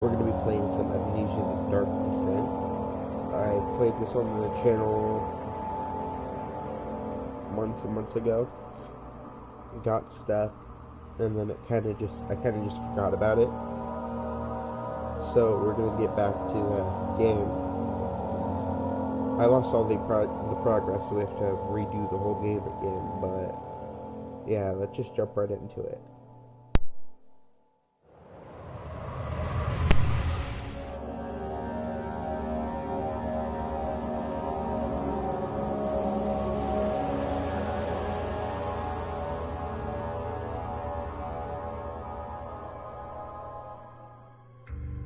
We're going to be playing some Amnesia The Dark Descent. I played this on the channel months and months ago. Got stuck, and then I kind of just forgot about it. So we're going to get back to the game. I lost all the progress, so we have to redo the whole game again, but yeah, let's just jump right into it.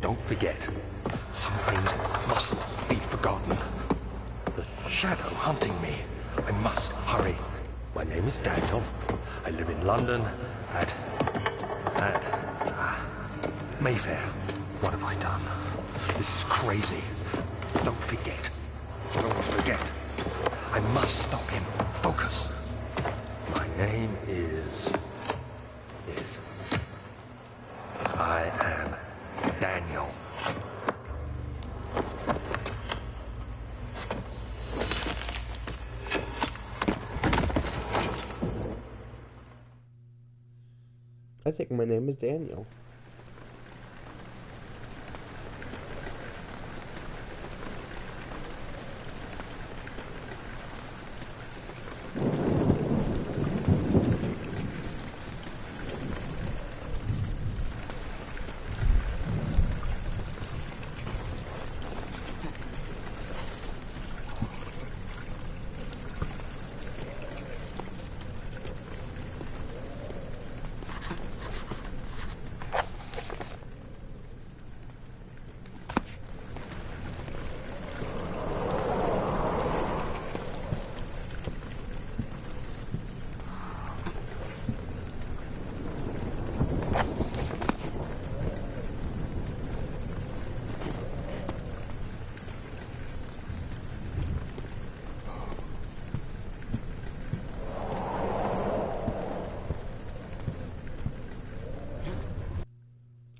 Don't forget, some things mustn't be forgotten. The shadow hunting me. I must hurry. My name is Daniel. I live in London at Mayfair. What have I done? This is crazy. Don't forget. Don't forget. I must stop him. Focus. My name is... I am Daniel. I think my name is Daniel.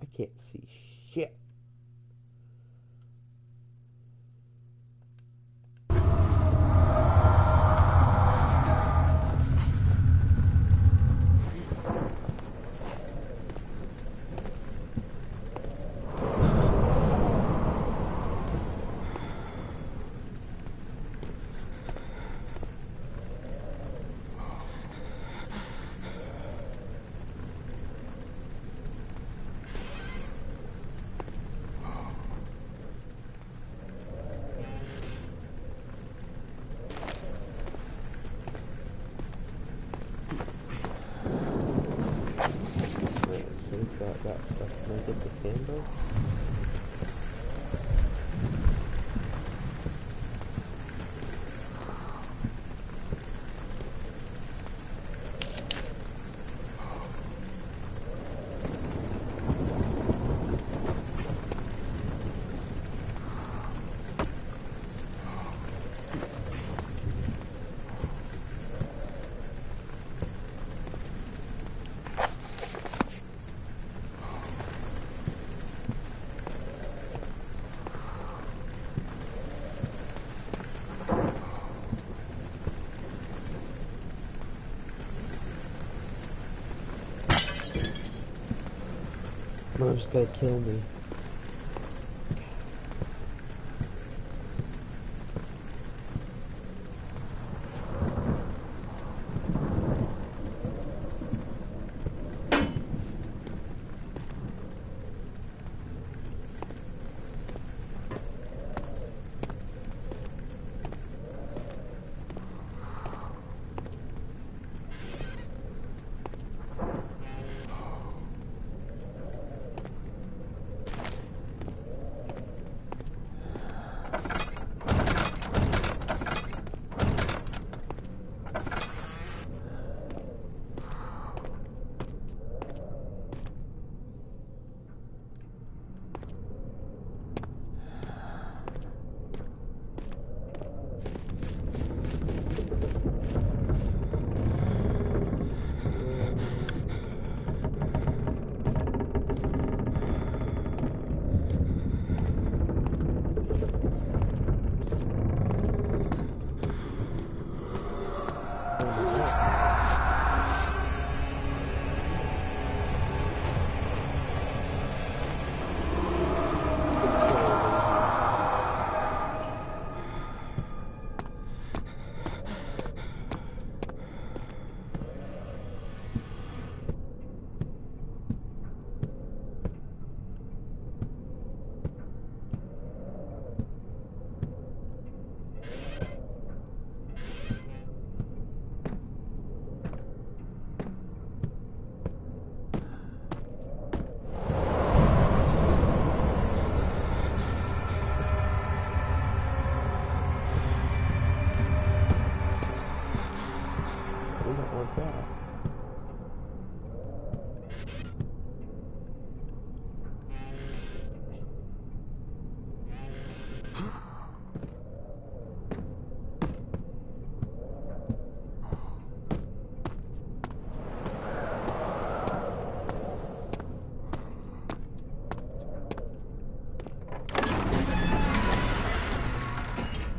I can't see shit. So we've got that stuff. Can I get the candle? Mom's gonna kill me.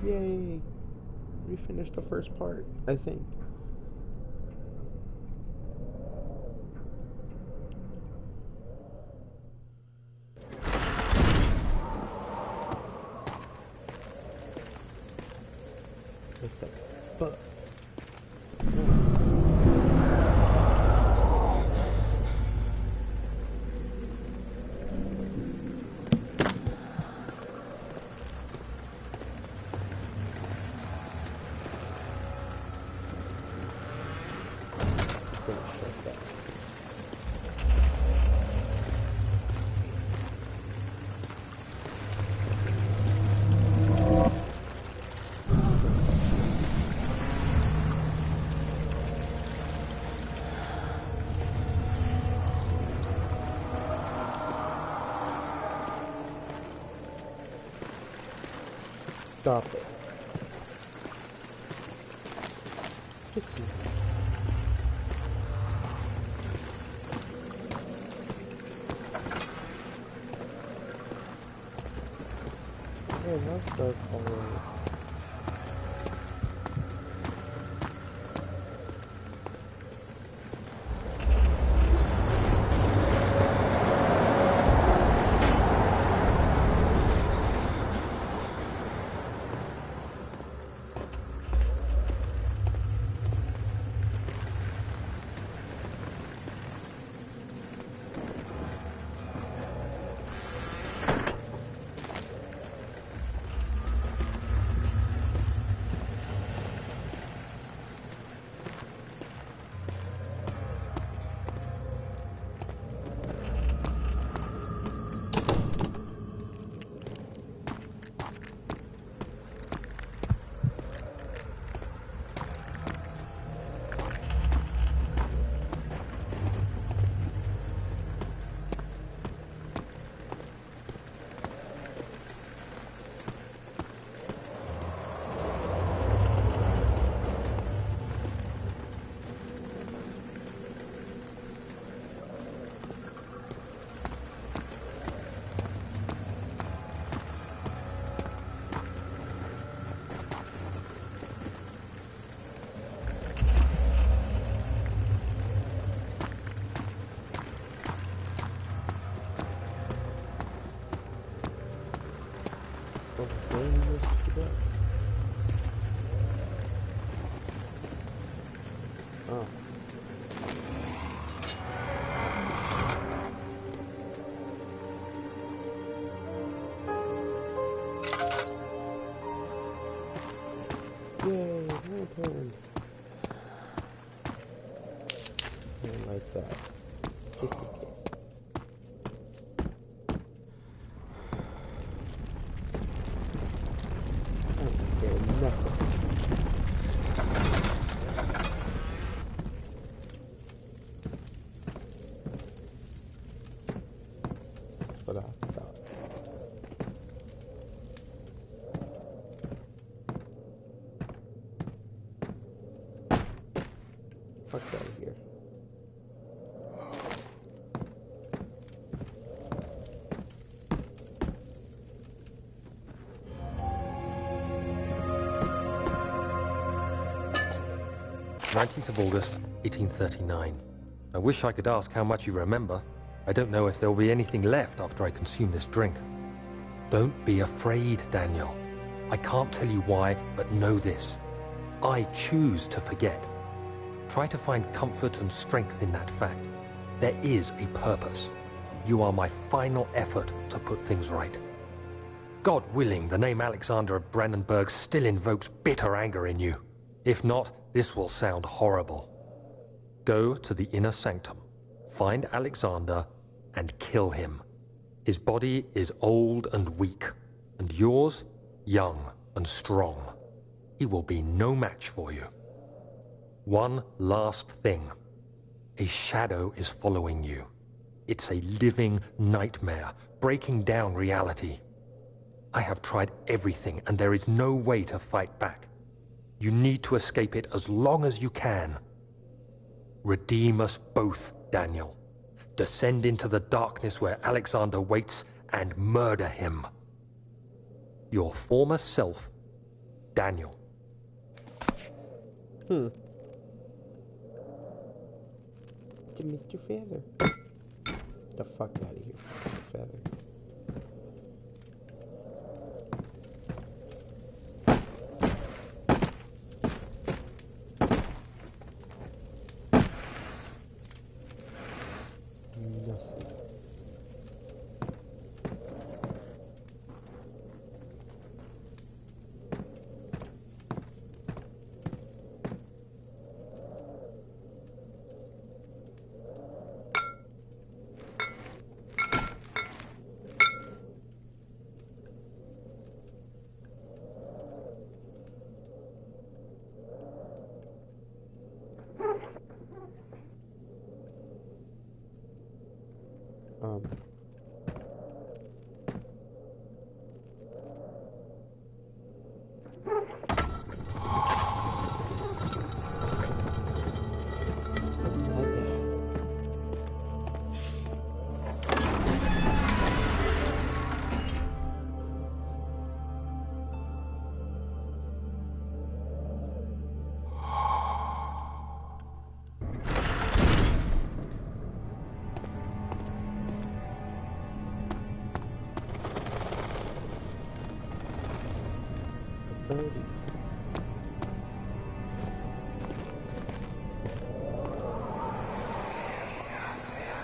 Yay! We finished the first part, I think. What the fuck? Stop it. Kitty. Yeah, that's dark already. Oh. Yay, my turn. And like that. Just a kick. I'm scared of nothing. That's what I thought. Fuck out of here. "19th of August, 1839. I wish I could ask how much you remember. I don't know if there will be anything left after I consume this drink. Don't be afraid, Daniel. I can't tell you why, but know this. I choose to forget. Try to find comfort and strength in that fact. There is a purpose. You are my final effort to put things right. God willing, the name Alexander of Brandenburg still invokes bitter anger in you. If not, this will sound horrible. Go to the inner sanctum, find Alexander, and kill him. His body is old and weak, and yours, young and strong. He will be no match for you. One last thing. A shadow is following you. It's a living nightmare, breaking down reality. I have tried everything, and there is no way to fight back. You need to escape it as long as you can. Redeem us both, Daniel. Descend into the darkness where Alexander waits and murder him. Your former self, Daniel. Mr. Feather. The fuck out of here, Mr. Feather. Nothing.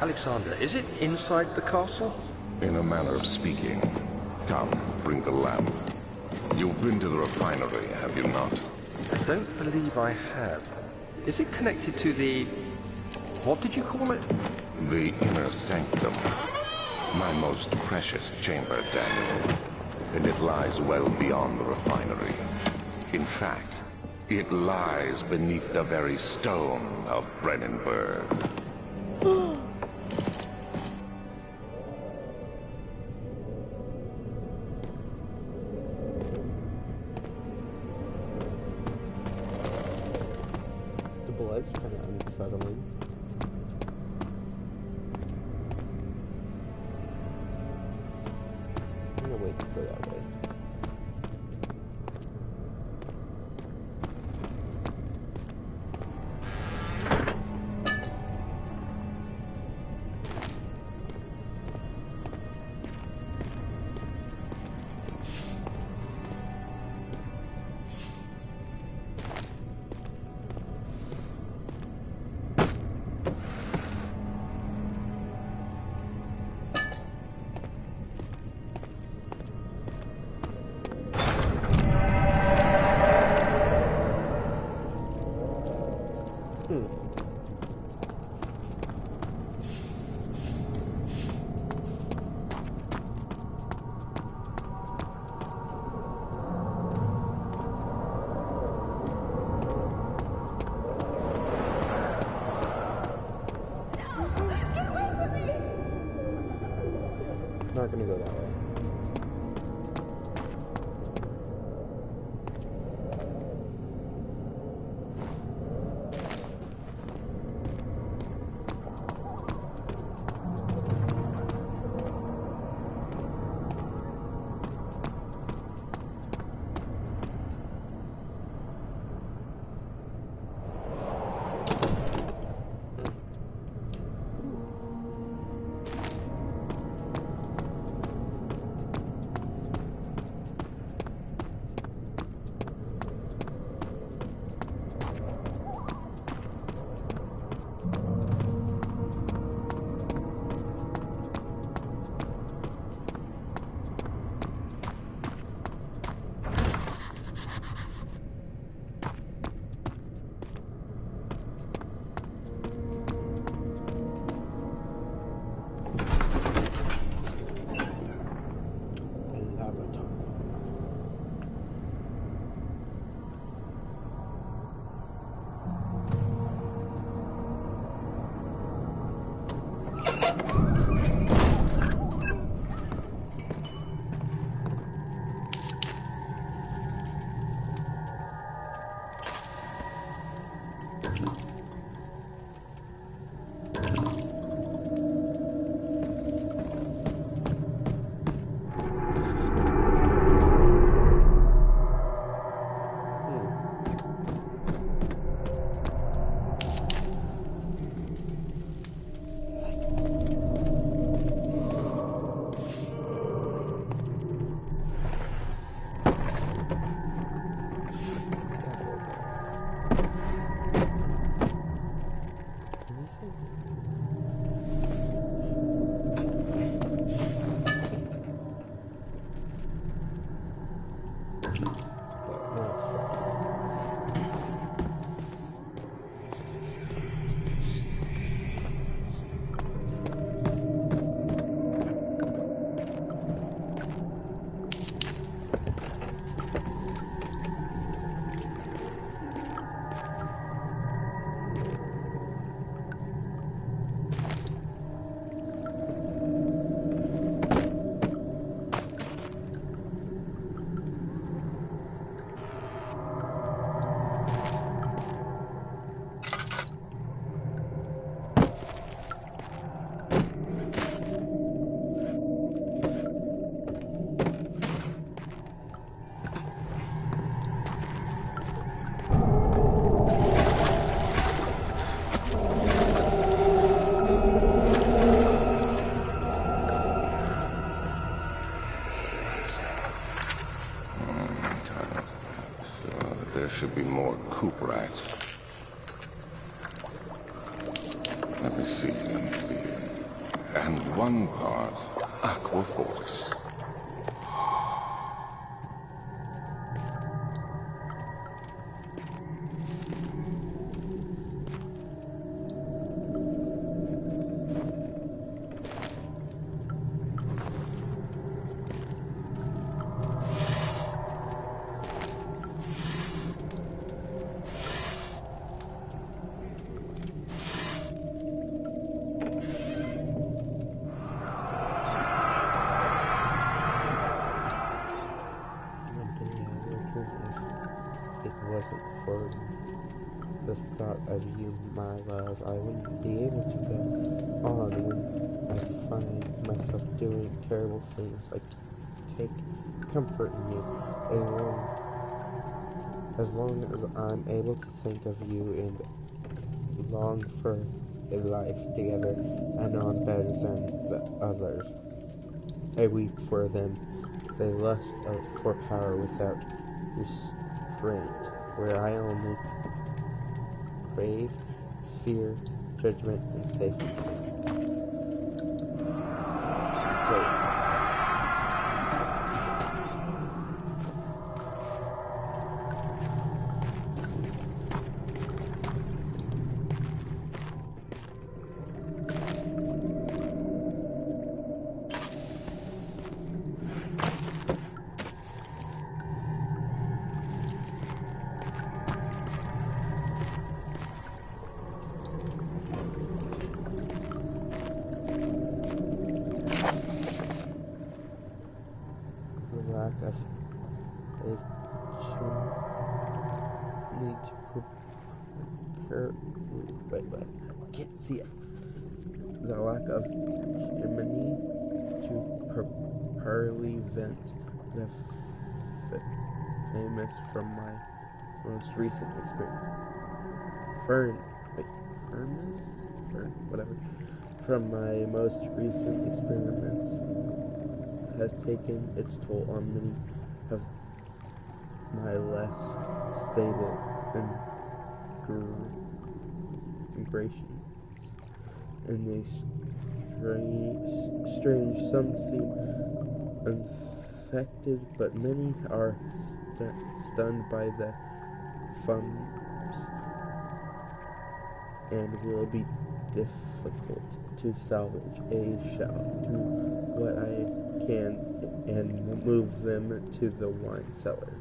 Alexander, is it inside the castle? In a manner of speaking. Come, bring the lamp. You've been to the refinery, have you not? I don't believe I have. Is it connected to the... what did you call it? The inner sanctum. My most precious chamber, Daniel. And it lies well beyond the refinery. In fact, it lies beneath the very stone of Brennenburg. The blood's kind of unsettling. I'm gonna wait to go that way. But no, it's fine. There should be more coop rats. Let me see. And one part aqua fortis. It wasn't for the thought of you, my love, I wouldn't be able to go on when I find myself doing terrible things. I take comfort in you. As long as I'm able to think of you and long for a life together, I know I'm better than the others. I weep for them. They lust for power without restraint, where I only crave fear, judgment, and safety. So, the lack of a need to prepare. Wait, I can't see it. The lack of chimney to properly vent the famous from my most recent experience. Whatever. From my most recent experiments has taken its toll on many of my less stable integrations. And they strange, some seem infected, but many are stunned by the fungus and will be difficult to salvage. I shall do what I can and move them to the wine cellar.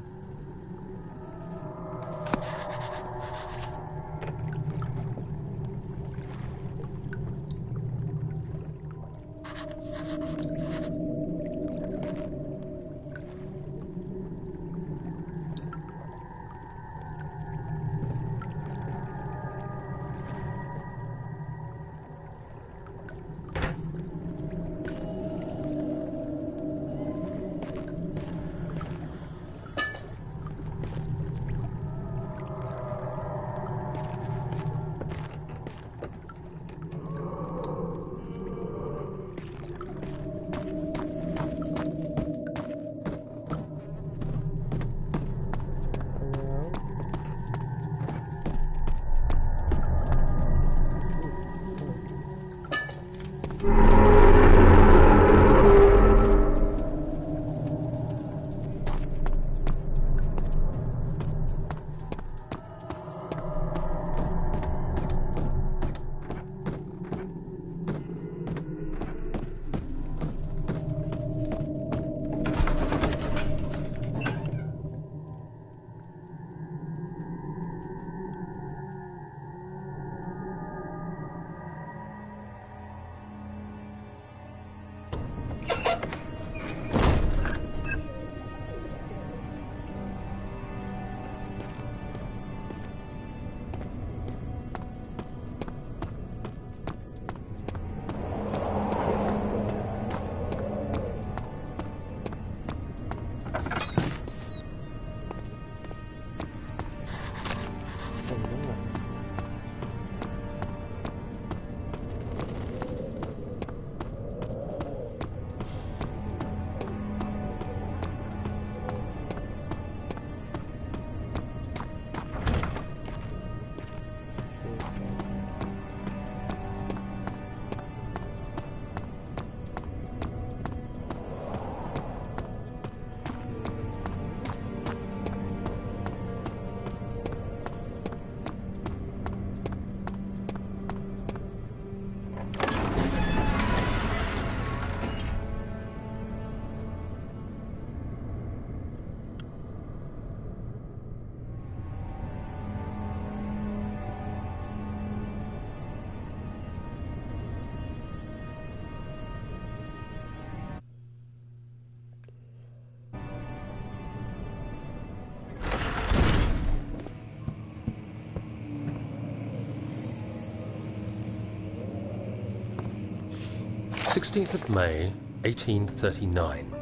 16th of May, 1839.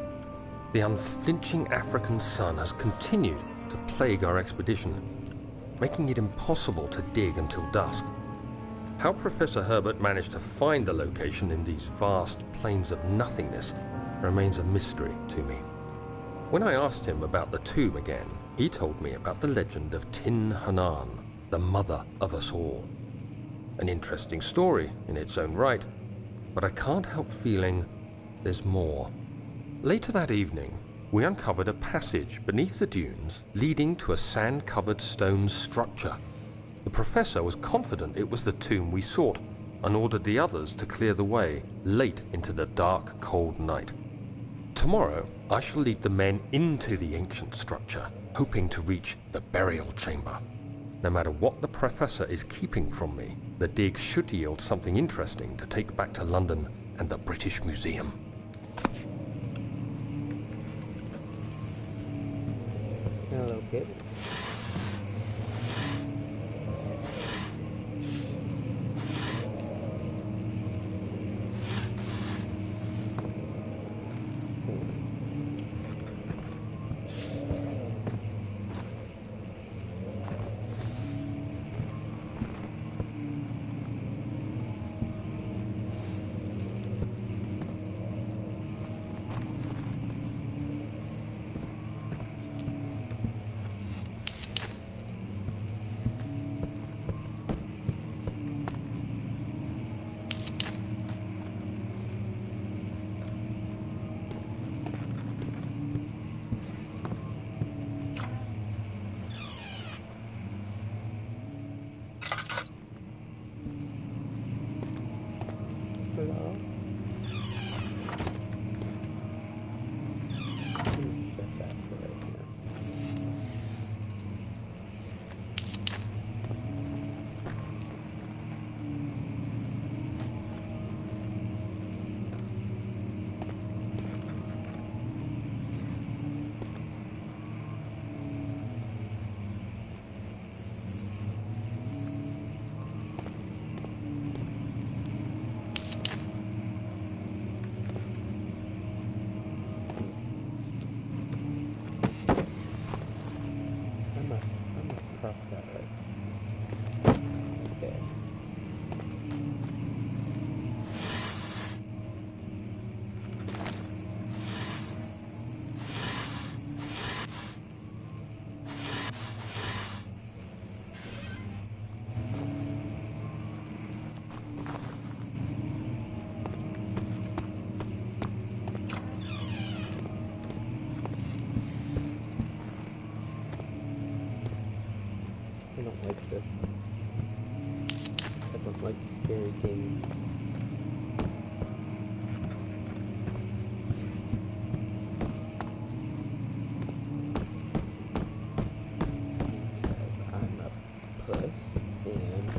The unflinching African sun has continued to plague our expedition, making it impossible to dig until dusk. How Professor Herbert managed to find the location in these vast plains of nothingness remains a mystery to me. When I asked him about the tomb again, he told me about the legend of Tin Hanan, the mother of us all. An interesting story in its own right, but I can't help feeling there's more. Later that evening, we uncovered a passage beneath the dunes leading to a sand-covered stone structure. The professor was confident it was the tomb we sought and ordered the others to clear the way late into the dark, cold night. Tomorrow, I shall lead the men into the ancient structure, hoping to reach the burial chamber. No matter what the professor is keeping from me, the dig should yield something interesting to take back to London and the British Museum. Hello, kid. Hello. Shut that for right now. I'm gonna crop that right there. I don't like this. I don't like scary games. Because I'm a puss and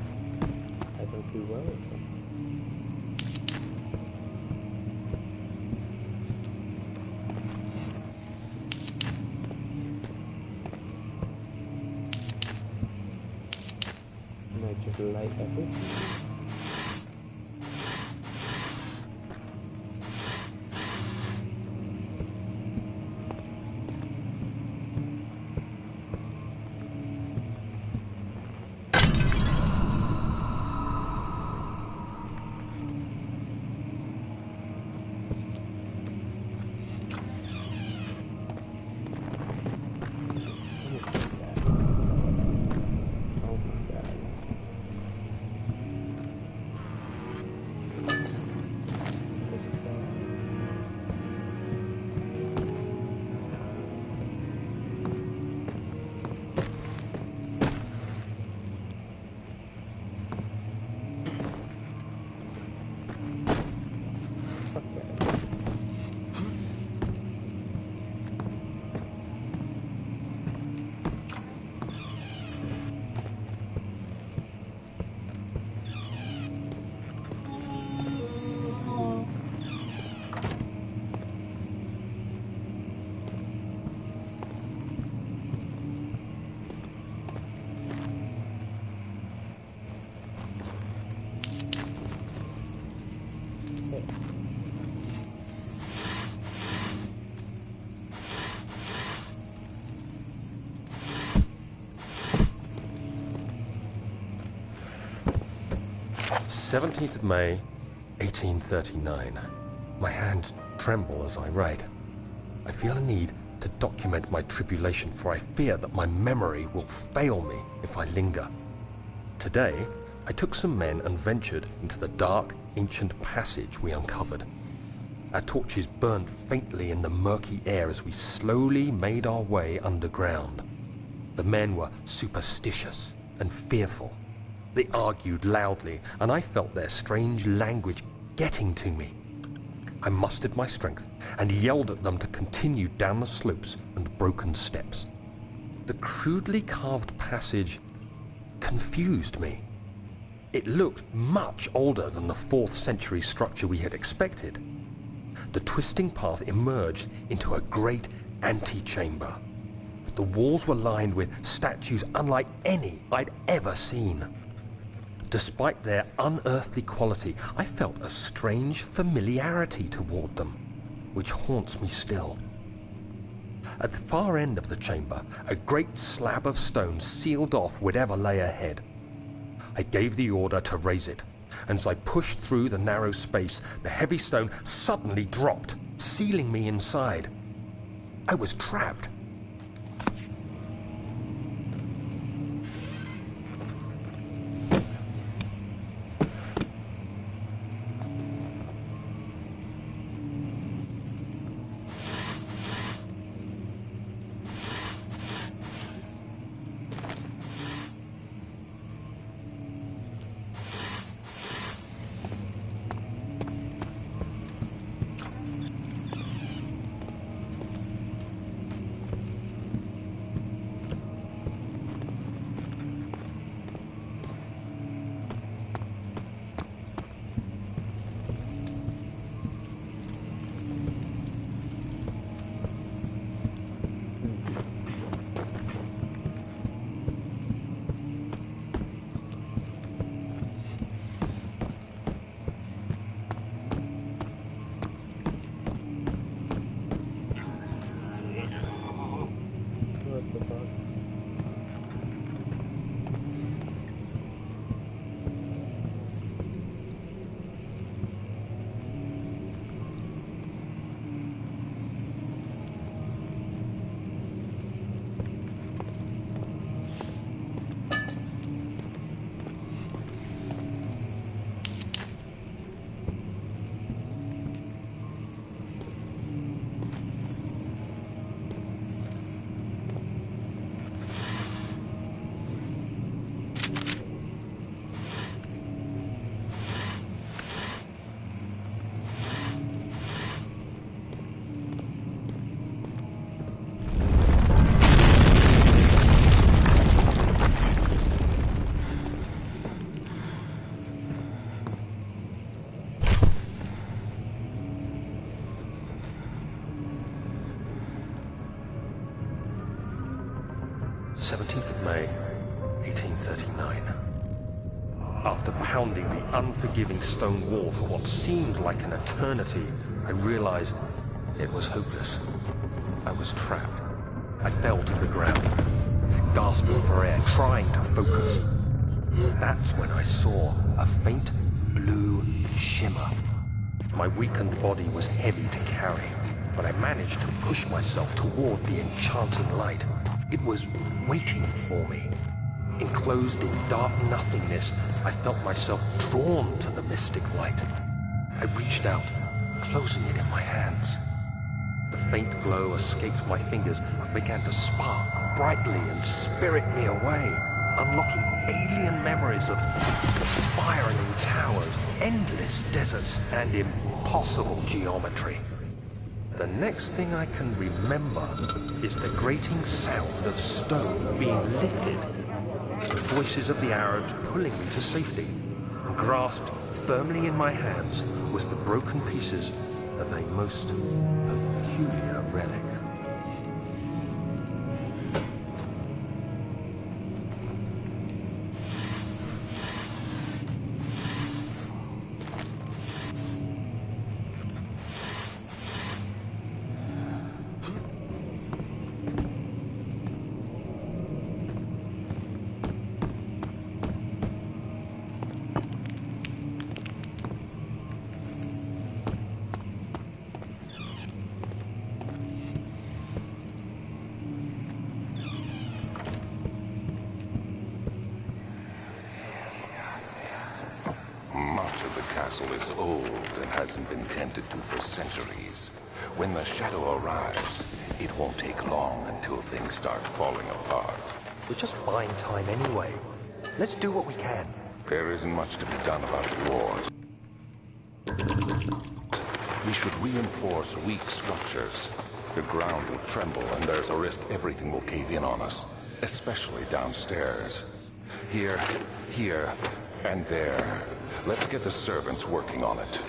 I don't do well with them. And I just light everything. 17th of May, 1839. My hands tremble as I write. I feel a need to document my tribulation, for I fear that my memory will fail me if I linger. Today, I took some men and ventured into the dark, ancient passage we uncovered. Our torches burned faintly in the murky air as we slowly made our way underground. The men were superstitious and fearful. They argued loudly, and I felt their strange language getting to me. I mustered my strength and yelled at them to continue down the slopes and broken steps. The crudely carved passage confused me. It looked much older than the 4th century structure we had expected. The twisting path emerged into a great antechamber. The walls were lined with statues unlike any I'd ever seen. Despite their unearthly quality, I felt a strange familiarity toward them, which haunts me still. At the far end of the chamber, a great slab of stone sealed off whatever lay ahead. I gave the order to raise it, and as I pushed through the narrow space, the heavy stone suddenly dropped, sealing me inside. I was trapped. What the fuck? 17th of May, 1839. After pounding the unforgiving stone wall for what seemed like an eternity, I realized it was hopeless. I was trapped. I fell to the ground, gasping for air, trying to focus. That's when I saw a faint blue shimmer. My weakened body was heavy to carry, but I managed to push myself toward the enchanting light. It was waiting for me. Enclosed in dark nothingness, I felt myself drawn to the mystic light. I reached out, closing it in my hands. The faint glow escaped my fingers and began to spark brightly and spirit me away, unlocking alien memories of spiraling towers, endless deserts, and impossible geometry. The next thing I can remember is the grating sound of stone being lifted, the voices of the Arabs pulling me to safety, and grasped firmly in my hands was the broken pieces of a most peculiar relic. castle is old and hasn't been tended to for centuries. When the shadow arrives, it won't take long until things start falling apart. We're just buying time anyway. Let's do what we can. There isn't much to be done about the wars. We should reinforce weak structures. The ground will tremble and there's a risk everything will cave in on us, especially downstairs. Here, and there. Let's get the servants working on it.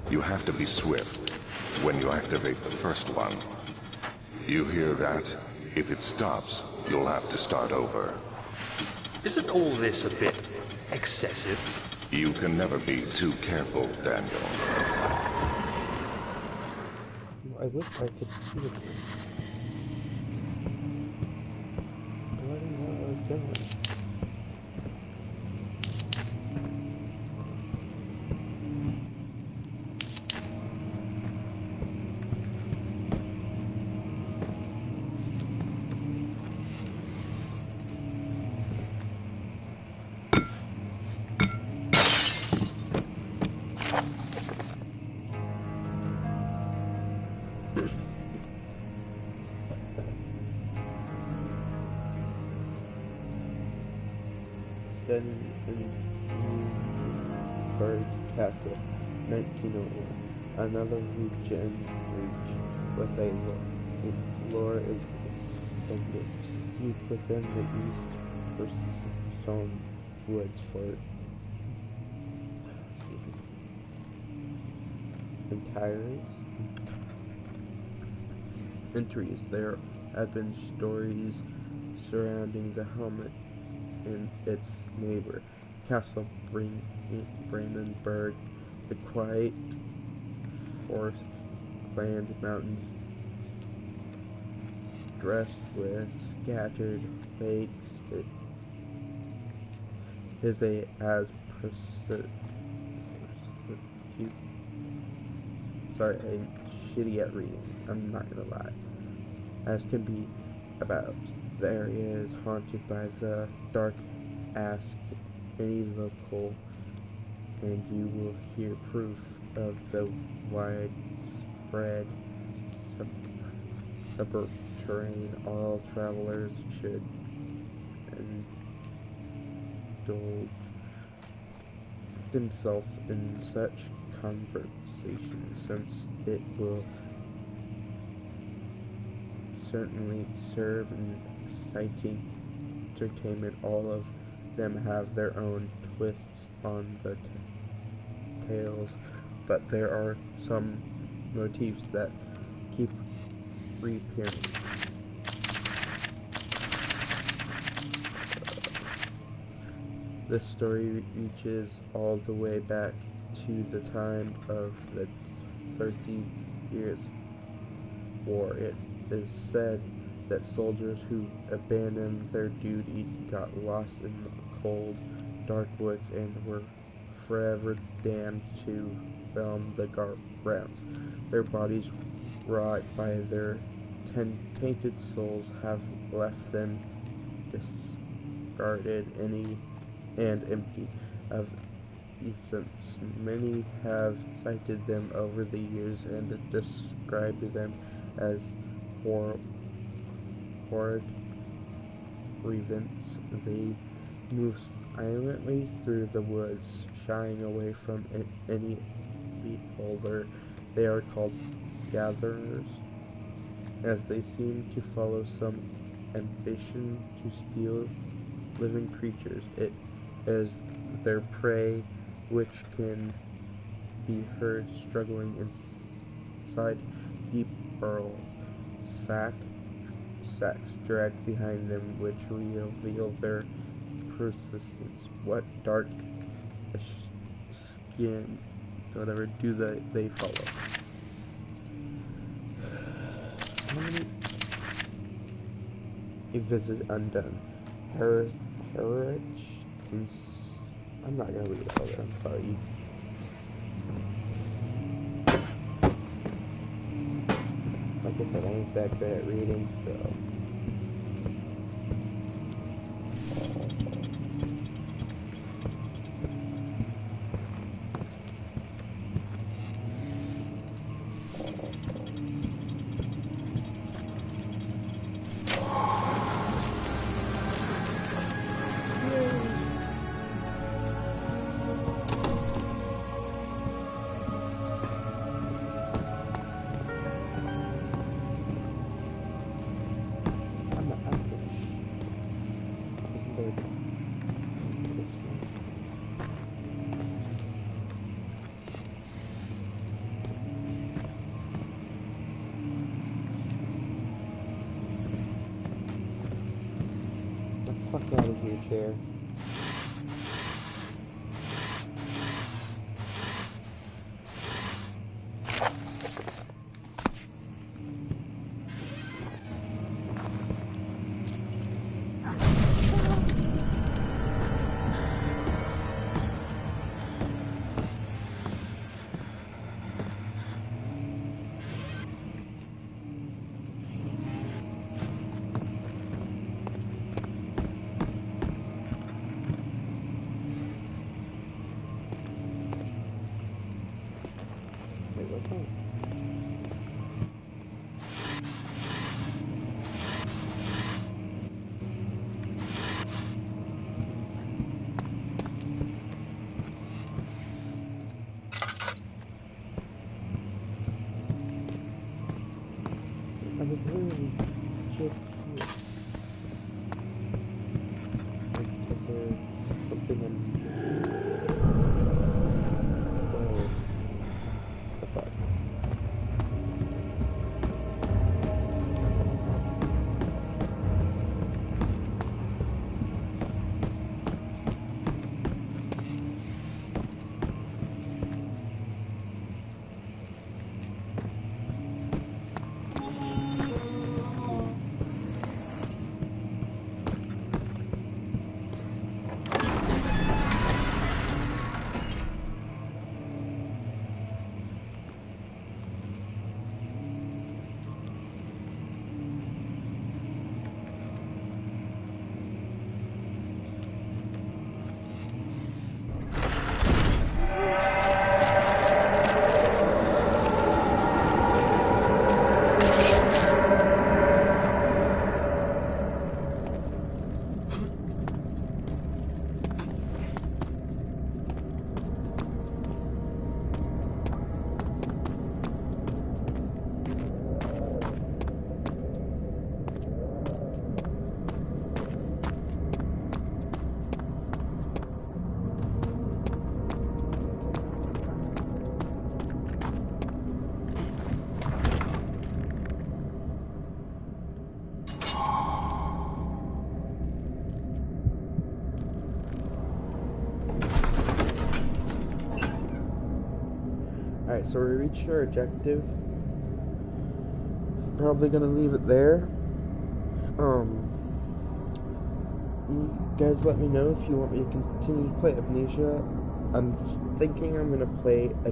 You have to be swift when you activate the first one. You hear that? If it stops, you'll have to start over. Isn't all this a bit excessive? You can never be too careful, Daniel. I wish I could see it. Bloody hell, I was doing. Setting in Newburgh Castle, 1901. Another region with a lore is ascended deep within the East Person Woods Fort. Entries. There have been stories surrounding the helmet and its neighbor, Castle Brandenburg, the quiet forest-clad mountains dressed with scattered lakes. It is sorry, I'm shitty at reading, I'm not gonna lie, as can be about. The area is haunted by the dark. Ask any local and you will hear proof of the widespread subterranean. All travelers should indulge themselves in such conversations, since it will certainly serve an exciting entertainment. All of them have their own twists on the tales, but there are some motifs that keep reappearing. This story reaches all the way back to the time of the 30 Years' War. It is said that soldiers who abandoned their duty got lost in the cold, dark woods and were forever damned to roam the grounds. Their bodies, wrought by their tainted souls, have left them discarded and empty of essence. Many have cited them over the years and described them as horrid events. They move silently through the woods, shying away from any beholder. They are called gatherers, as they seem to follow some ambition to steal living creatures. It is their prey which can be heard struggling inside deep burrows, sex dragged behind them, which reveal their persistence. What dark skin, whatever, do they follow? How many? A visit undone. Heritage. I'm not gonna read it over. I'm sorry. Like I said, I ain't that good at reading, so. Fuck out of here, chair. Wait, what's that? I was literally just here. Like, is there something I'm missing? Whoa. The fuck? Alright, so we reached our objective. Probably gonna leave it there. You guys let me know if you want me to continue to play Amnesia. I'm thinking I'm gonna play a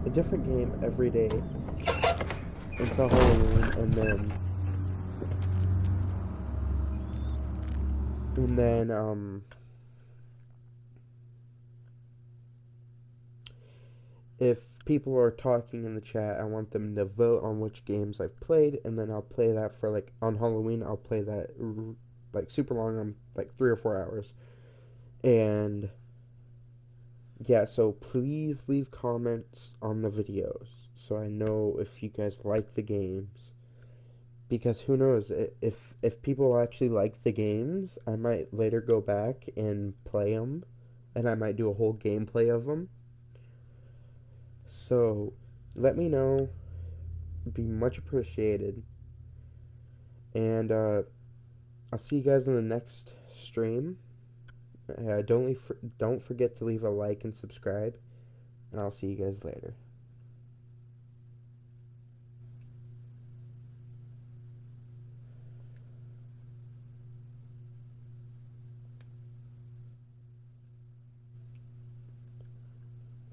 different game every day until Halloween, and then if people are talking in the chat, I want them to vote on which games I've played, and then I'll play that for, like, on Halloween, I'll play that, like, super long, like 3 or 4 hours. And yeah, so please leave comments on the videos so I know if you guys like the games. Because who knows, if people actually like the games, I might later go back and play them, and I might do a whole gameplay of them. So, let me know. It'd be much appreciated. And I'll see you guys in the next stream. Don't forget to leave a like and subscribe, and I'll see you guys later.